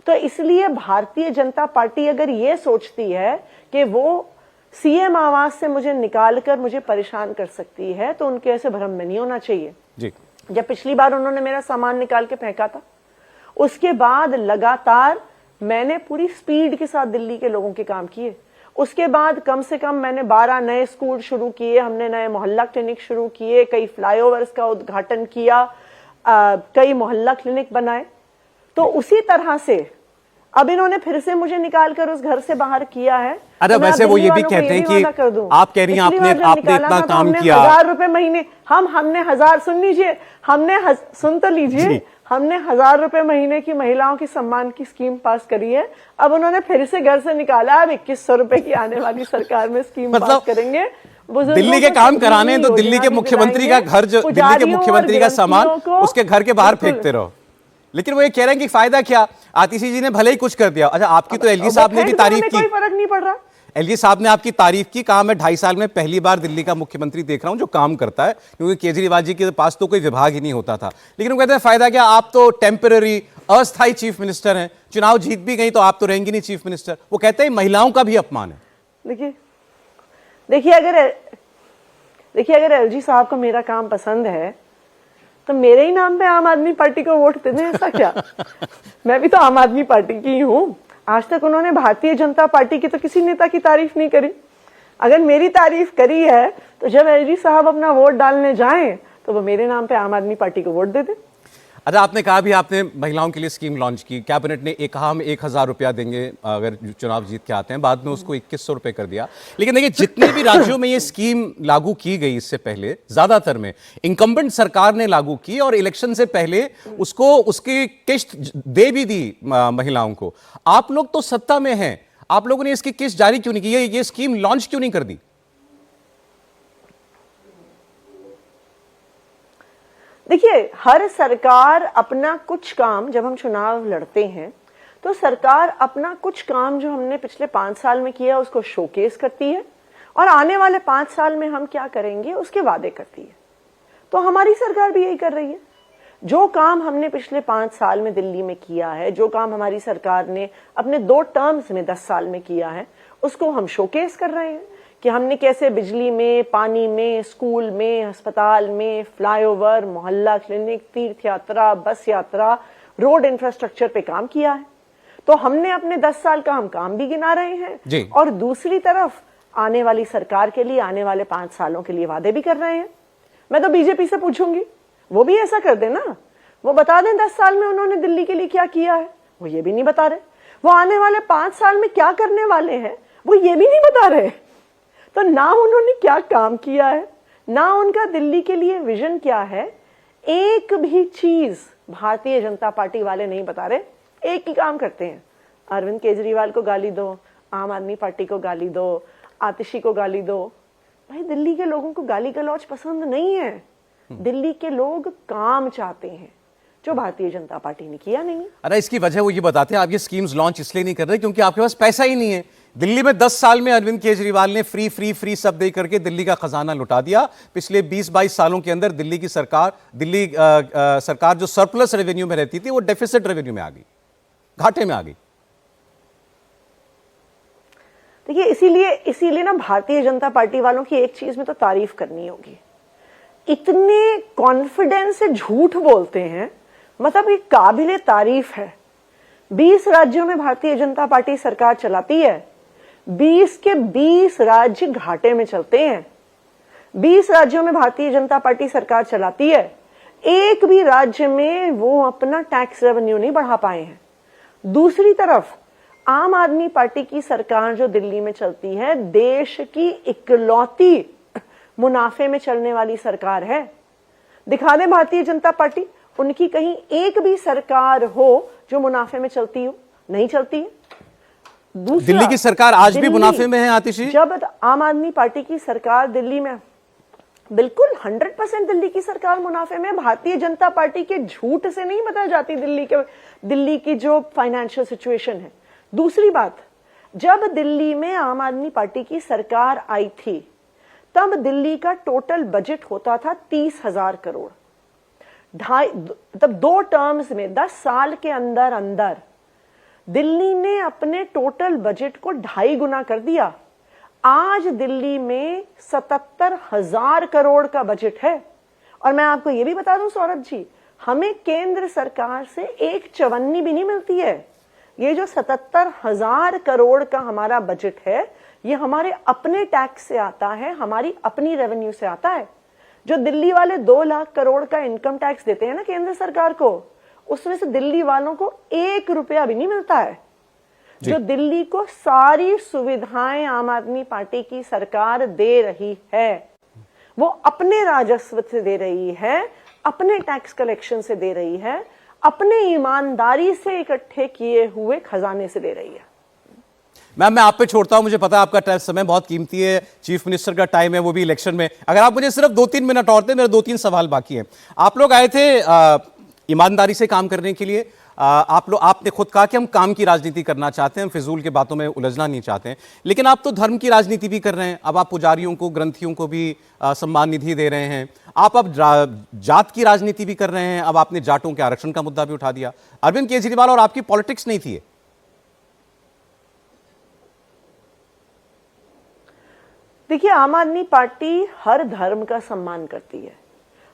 तो इसलिए भारतीय जनता पार्टी अगर ये सोचती है कि वो सीएम आवास से मुझे निकालकर मुझे परेशान कर सकती है, तो उनके ऐसे भ्रम में नहीं होना चाहिए जी। जब पिछली बार उन्होंने मेरा सामान निकाल के फेंका था, उसके बाद लगातार मैंने पूरी स्पीड के साथ दिल्ली के लोगों के काम किए। उसके बाद कम से कम मैंने 12 नए स्कूल शुरू किए, हमने नए मोहल्ला क्लिनिक शुरू किए, कई फ्लाईओवर्स का उद्घाटन किया, कई मोहल्ला क्लिनिक बनाए। तो उसी तरह से अब इन्होंने फिर से मुझे निकालकर उस घर से बाहर किया है। अरे तो वैसे वो ये भी कहते हैं कि आप कह रही हैं आपने इतना काम किया, 1000 रुपए महीने, हमने 1000, सुन लीजिए, सुन तो लीजिए, हमने 1000 रुपए महीने की महिलाओं की सम्मान की स्कीम पास करी है। अब उन्होंने फिर से घर से निकाला, अब 2100 रुपए की आने वाली सरकार में स्कीम पास करेंगे। दिल्ली के काम कराने तो दिल्ली के मुख्यमंत्री का घर, जो दिल्ली के मुख्यमंत्री का सामान उसके घर के बाहर फेंकते रहो। लेकिन वो ये कह रहे हैं कि फायदा क्या, आतिशी जी ने भले ही कुछ कर दिया। अच्छा, आपकी तो एलजी साहब ने भी तारीफ की, कोई फर्क नहीं पड़ रहा। एलजी साहब ने आपकी तारीफ की, कहा मैं 2.5 साल में पहली बार दिल्ली का मुख्यमंत्री देख रहा हूं जो काम करता है, क्योंकि केजरीवाल जी के पास तो कोई विभाग ही नहीं होता था। लेकिन वो कहते हैं फायदा क्या, आप तो टेम्पररी अस्थायी चीफ मिनिस्टर हैं, चुनाव जीत भी गई तो आप तो रहेंगी नहीं चीफ मिनिस्टर। वो कहते हैं महिलाओं का भी अपमान है। देखिए अगर एलजी साहब को मेरा काम पसंद है तो मेरे ही नाम पे आम आदमी पार्टी को वोट दे दें, ऐसा क्या। मैं भी तो आम आदमी पार्टी की हूं। आज तक उन्होंने भारतीय जनता पार्टी के तो किसी नेता की तारीफ नहीं करी। अगर मेरी तारीफ करी है तो जब एलजी साहब अपना वोट डालने जाएं तो वो मेरे नाम पे आम आदमी पार्टी को वोट दे दें। अच्छा, आपने कहा भी आपने महिलाओं के लिए स्कीम लॉन्च की, कैबिनेट ने एक कहा हम 1,000 रुपया देंगे अगर चुनाव जीत के आते हैं, बाद में उसको 2,100 रुपए कर दिया। लेकिन देखिए, जितने भी राज्यों में ये स्कीम लागू की गई इससे पहले, ज्यादातर में इंकम्बेंट सरकार ने लागू की और इलेक्शन से पहले उसको उसकी किस्त दे भी दी महिलाओं को। आप लोग तो सत्ता में हैं, आप लोगों ने इसकी किस्त जारी क्यों नहीं की, ये स्कीम लॉन्च क्यों नहीं कर दी? देखिए, हर सरकार अपना कुछ काम, जब हम चुनाव लड़ते हैं तो सरकार अपना कुछ काम जो हमने पिछले 5 साल में किया उसको शोकेस करती है और आने वाले 5 साल में हम क्या करेंगे उसके वादे करती है। तो हमारी सरकार भी यही कर रही है। जो काम हमने पिछले 5 साल में दिल्ली में किया है, जो काम हमारी सरकार ने अपने 2 टर्म्स में 10 साल में किया है, उसको हम शोकेस कर रहे हैं कि हमने कैसे बिजली में, पानी में, स्कूल में, अस्पताल में, फ्लाईओवर, मोहल्ला क्लिनिक, तीर्थ यात्रा, बस यात्रा, रोड इंफ्रास्ट्रक्चर पे काम किया है। तो हमने अपने 10 साल का हम काम भी गिना रहे हैं और दूसरी तरफ आने वाली सरकार के लिए आने वाले 5 सालों के लिए वादे भी कर रहे हैं। मैं तो बीजेपी से पूछूंगी, वो भी ऐसा कर दे ना, वो बता दें 10 साल में उन्होंने दिल्ली के लिए क्या किया है। वो ये भी नहीं बता रहे। वो आने वाले 5 साल में क्या करने वाले हैं वो ये भी नहीं बता रहे। तो ना उन्होंने क्या काम किया है, ना उनका दिल्ली के लिए विजन क्या है, एक भी चीज भारतीय जनता पार्टी वाले नहीं बता रहे। एक ही काम करते हैं, अरविंद केजरीवाल को गाली दो, आम आदमी पार्टी को गाली दो, आतिशी को गाली दो। भाई, दिल्ली के लोगों को गाली गलौज पसंद नहीं है। दिल्ली के लोग काम चाहते हैं, जो भारतीय जनता पार्टी ने किया नहीं। अरे, इसकी वजह वो ये बताते हैं, आप ये स्कीम्स लॉन्च इसलिए नहीं कर रहे क्योंकि आपके पास पैसा ही नहीं है। दिल्ली में 10 साल में अरविंद केजरीवाल ने फ्री फ्री फ्री सब दे करके दिल्ली का खजाना लुटा दिया। पिछले 20-22 सालों के अंदर दिल्ली की सरकार, सरकार जो सरप्लस रेवेन्यू में रहती थी वो डेफिसिट रेवेन्यू में आ गई, घाटे में आ गई। देखिए, इसीलिए ना भारतीय जनता पार्टी वालों की एक चीज में तो तारीफ करनी होगी, इतने कॉन्फिडेंस से झूठ बोलते हैं, मतलब ये काबिले तारीफ है। 20 राज्यों में भारतीय जनता पार्टी सरकार चलाती है, 20 के 20 राज्य घाटे में चलते हैं। 20 राज्यों में भारतीय जनता पार्टी सरकार चलाती है, एक भी राज्य में वो अपना टैक्स रेवेन्यू नहीं बढ़ा पाए हैं। दूसरी तरफ आम आदमी पार्टी की सरकार जो दिल्ली में चलती है, देश की इकलौती मुनाफे में चलने वाली सरकार है। दिखा दे भारतीय जनता पार्टी, उनकी कहीं एक भी सरकार हो जो मुनाफे में चलती हो, नहीं चलती है। दिल्ली की सरकार आज भी मुनाफे में है आतिशी। जब आम आदमी पार्टी की सरकार दिल्ली में, बिल्कुल 100% दिल्ली की सरकार मुनाफे में। भारतीय जनता पार्टी के झूठ से नहीं बदल जाती दिल्ली की जो फाइनेंशियल सिचुएशन है। दूसरी बात, जब दिल्ली में आम आदमी पार्टी की सरकार आई थी तब दिल्ली का टोटल बजट होता था 30,000 करोड़। तब 2 टर्म्स में 10 साल के अंदर अंदर दिल्ली ने अपने टोटल बजट को 2.5 गुना कर दिया। आज दिल्ली में 77,000 करोड़ का बजट है। और मैं आपको यह भी बता दूं सौरभ जी, हमें केंद्र सरकार से एक चवन्नी भी नहीं मिलती है। ये जो 77,000 करोड़ का हमारा बजट है, ये हमारे अपने टैक्स से आता है, हमारी अपनी रेवेन्यू से आता है। जो दिल्ली वाले 2 लाख करोड़ का इनकम टैक्स देते हैं ना केंद्र सरकार को, उसमें से दिल्ली वालों को 1 रुपया भी नहीं मिलता है। जो दिल्ली को सारी सुविधाएं आम आदमी पार्टी की सरकार दे रही है, वो अपने राजस्व से दे रही है, अपने टैक्स कलेक्शन से दे रही है, अपने ईमानदारी से इकट्ठे किए हुए खजाने से दे रही है। मैम, मैं आप पे छोड़ता हूं, मुझे पता है आपका समय बहुत कीमती है, चीफ मिनिस्टर का टाइम है, वो भी इलेक्शन में। अगर आप मुझे सिर्फ 2-3 मिनट और दें, मेरे 2-3 सवाल बाकी हैं। आप लोग आए थे ईमानदारी से काम करने के लिए। आपने खुद कहा कि हम काम की राजनीति करना चाहते हैं, हम फिजूल के बातों में उलझना नहीं चाहते हैं, लेकिन आप तो धर्म की राजनीति भी कर रहे हैं। अब आप पुजारियों को, ग्रंथियों को भी सम्मान निधि दे रहे हैं। आप अब जात की राजनीति भी कर रहे हैं। अब आपने जाटों के आरक्षण का मुद्दा भी उठा दिया। अरविंद केजरीवाल और आपकी पॉलिटिक्स नहीं थी। देखिए, आम आदमी पार्टी हर धर्म का सम्मान करती है।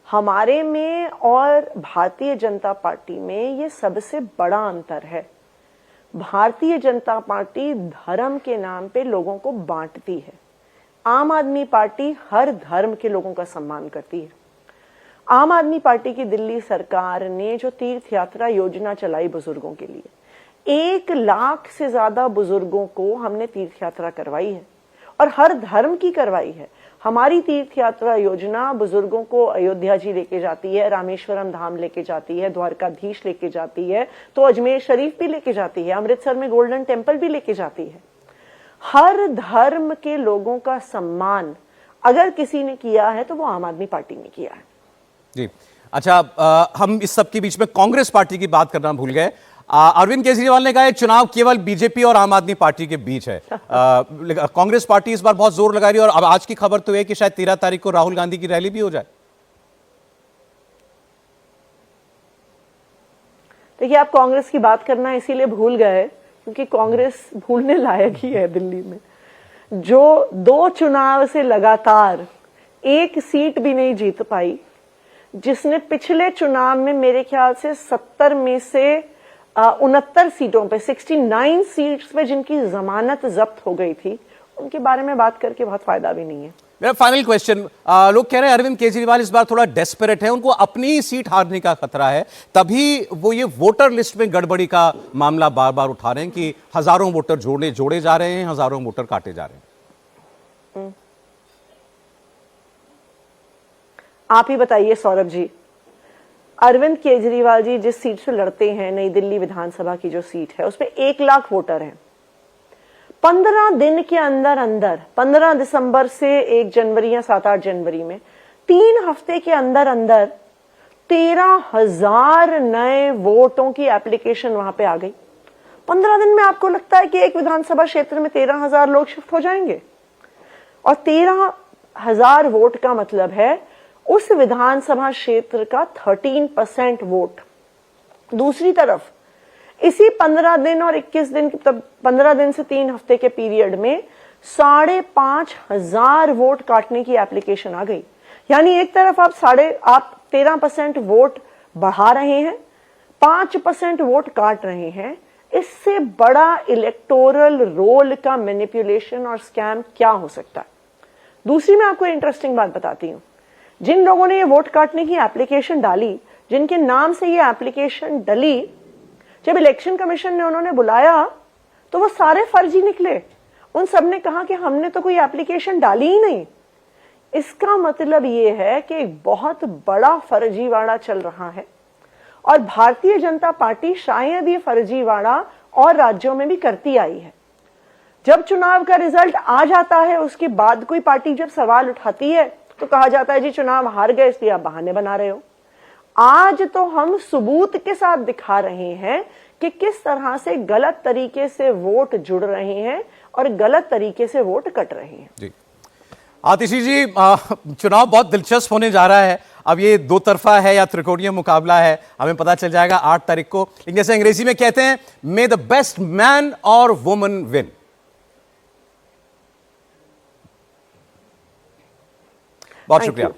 हमारे में और भारतीय जनता पार्टी में ये सबसे बड़ा अंतर है। भारतीय जनता पार्टी धर्म के नाम पे लोगों को बांटती है, आम आदमी पार्टी हर धर्म के लोगों का सम्मान करती है। आम आदमी पार्टी की दिल्ली सरकार ने जो तीर्थ यात्रा योजना चलाई बुजुर्गों के लिए, 1 लाख से ज्यादा बुजुर्गों को हमने तीर्थ यात्रा करवाई है और हर धर्म की करवाई है। हमारी तीर्थ यात्रा योजना बुजुर्गों को अयोध्या जी लेके जाती है, रामेश्वरम धाम लेके जाती है, द्वारकाधीश लेके जाती है, तो अजमेर शरीफ भी लेके जाती है, अमृतसर में गोल्डन टेम्पल भी लेके जाती है। हर धर्म के लोगों का सम्मान अगर किसी ने किया है तो वो आम आदमी पार्टी ने किया है। जी अच्छा, हम इस सब के बीच में कांग्रेस पार्टी की बात करना भूल गए। अरविंद केजरीवाल ने कहा है चुनाव केवल बीजेपी और आम आदमी पार्टी के बीच है। कांग्रेस पार्टी इस बार बहुत जोर लगा रही है और अब आज की खबर तो है कि शायद 13 तारीख को राहुल गांधी की रैली भी हो जाए। देखिए, आप कांग्रेस की बात करना इसीलिए भूल गए क्योंकि कांग्रेस भूलने लायक ही है। दिल्ली में जो 2 चुनाव से लगातार 1 सीट भी नहीं जीत पाई, जिसने पिछले चुनाव में मेरे ख्याल से 70 में से 69 सीटों पे 69 सीट्स पे जिनकी जमानत जब्त हो गई थी, उनके बारे में बात करके बहुत फायदा भी नहीं है। मेरा फाइनल क्वेश्चन, लोग कह रहे हैं अरविंद केजरीवाल इस बार थोड़ा डेस्परेट है, उनको अपनी ही सीट हारने का खतरा है, तभी वो ये वोटर लिस्ट में गड़बड़ी का मामला बार बार उठा रहे हैं कि हजारों वोटर जोड़े जा रहे हैं, हजारों वोटर काटे जा रहे हैं। आप ही बताइए सौरभ जी, अरविंद केजरीवाल जी जिस सीट से लड़ते हैं, नई दिल्ली विधानसभा की जो सीट है, उसमें 1 लाख वोटर हैं। 15 दिन के अंदर अंदर 15 दिसंबर से 1 जनवरी या 7-8 जनवरी में 3 हफ्ते के अंदर अंदर 13,000 नए वोटों की एप्लीकेशन वहां पे आ गई। 15 दिन में आपको लगता है कि एक विधानसभा क्षेत्र में 13,000 लोग शिफ्ट हो जाएंगे? और 13,000 वोट का मतलब है उस विधानसभा क्षेत्र का 13% वोट। दूसरी तरफ इसी 15 दिन और 21 दिन, तब 15 दिन से 3 हफ्ते के पीरियड में 5,500 वोट काटने की एप्लीकेशन आ गई। यानी एक तरफ आप 13% वोट बढ़ा रहे हैं, 5% वोट काट रहे हैं। इससे बड़ा इलेक्टोरल रोल का मैनिपुलेशन और स्कैम क्या हो सकता है? दूसरी मैं आपको इंटरेस्टिंग बात बताती हूं। जिन लोगों ने ये वोट काटने की एप्लीकेशन डाली, जिनके नाम से ये एप्लीकेशन डली, जब इलेक्शन कमीशन ने उन्होंने बुलाया तो वो सारे फर्जी निकले। उन सब ने कहा कि हमने तो कोई एप्लीकेशन डाली ही नहीं। इसका मतलब ये है कि एक बहुत बड़ा फर्जीवाड़ा चल रहा है और भारतीय जनता पार्टी शायद ये फर्जीवाड़ा और राज्यों में भी करती आई है। जब चुनाव का रिजल्ट आ जाता है, उसके बाद कोई पार्टी जब सवाल उठाती है तो कहा जाता है जी चुनाव हार गए इसलिए आप बहाने बना रहे हो। आज तो हम सबूत के साथ दिखा रहे हैं कि किस तरह से गलत तरीके से वोट जुड़ रहे हैं और गलत तरीके से वोट कट रहे हैं। जी आतिशी जी, चुनाव बहुत दिलचस्प होने जा रहा है। अब ये 2 तरफा है या त्रिकोणीय मुकाबला है, हमें पता चल जाएगा 8 तारीख को। लेकिन जैसे अंग्रेजी में कहते हैं, मे द बेस्ट मैन और वुमन विन। बहुत शुक्रिया।